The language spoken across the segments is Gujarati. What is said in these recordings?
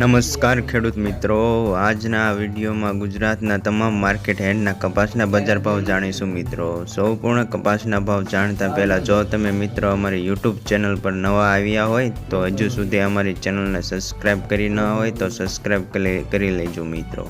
નમસ્કાર ખેડૂત મિત્રો, આજના વિડીયોમાં ગુજરાતના તમામ માર્કેટ યાર્ડના કપાસના બજાર ભાવ જાણીશું મિત્રો। સંપૂર્ણ કપાસના ભાવ જાણતા પહેલાં જો તમે મિત્રો અમારી યુટ્યુબ ચેનલ પર નવા આવ્યા હોય તો હજુ સુધી અમારી ચેનલને સબસ્ક્રાઈબ કરી ન હોય તો સબસ્ક્રાઈબ કરી લેજો મિત્રો।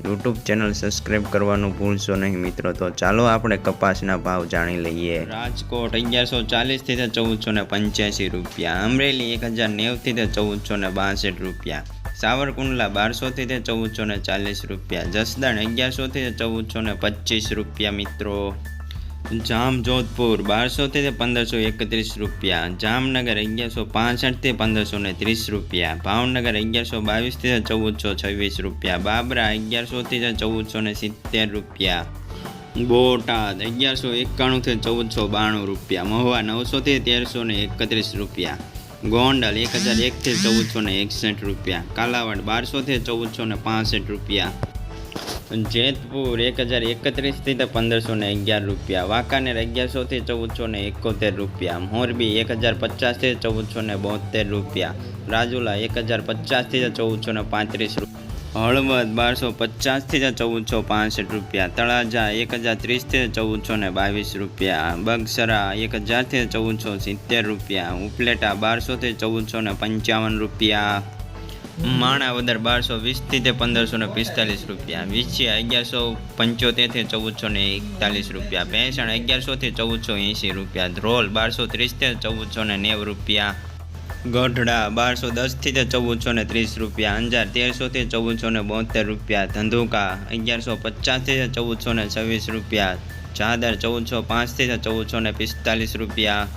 યુટ્યુબ ચેનલ સબસ્ક્રાઈબ કરવાનું ભૂલશો નહીં મિત્રો। તો ચાલો આપણે કપાસના ભાવ જાણી લઈએ। રાજકોટ 1140 થી 1485 રૂપિયા, અમરેલી 1090 થી 1462 રૂપિયા, સાવરકુંડલા 1200 થી 1440 રૂપિયા, જસદણ 1100 થી 1425 રૂપિયા મિત્રો। જામજોધપુર 1200 થી 1531 રૂપિયા, જામનગર 1165 થી 1530 રૂપિયા, ભાવનગર 1122 થી 1426 રૂપિયા, બાબરા 1100 થી 1470 રૂપિયા, બોટાદ 1191 થી 1492 રૂપિયા, મહુવા 900 થી 1331 રૂપિયા, ગોંડલ 1001 થી 1461 રૂપિયા, કાલાવાડ 1200 થી 1465 રૂપિયા, જેતપુર 1031 થી 1511 રૂપિયા, વાંકાનેર 1100 થી 1471 રૂપિયા, મોરબી 1050 થી 1472 રૂપિયા, રાજુલા 1050 થી 1435 રૂપિયા, હળવદ 1250 થી 1465 રૂપિયા, તળાજા 1030 થી 1422 રૂપિયા, બગસરા 1000 થી 1470 રૂપિયા, ઉપલેટા 1200 થી 1455 રૂપિયા, માણાવદર 1220 થી 1545 રૂપિયા, વિછિયા 1175 થી 1441 રૂપિયા, ભેંસણ 1100 થી 1480 રૂપિયા, ધ્રોલ 1230 થી 1490 રૂપિયા, ગઢડા 1210 થી 1430 રૂપિયા, અંજાર 1300 થી 1472 રૂપિયા, ધંધુકા 1150 થી 1426 રૂપિયા, ચાદર 1405 થી 1445 રૂપિયા,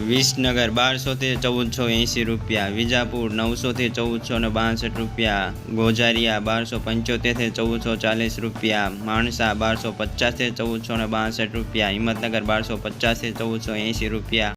વિસનગર 1200 થી 1480 રૂપિયા, વિજાપુર 900 થી 1462 રૂપિયા, ગોજારિયા 1275 થી 1440 રૂપિયા, માણસા 1250 થી 1462 રૂપિયા, હિંમતનગર 1250 થી 1480 રૂપિયા,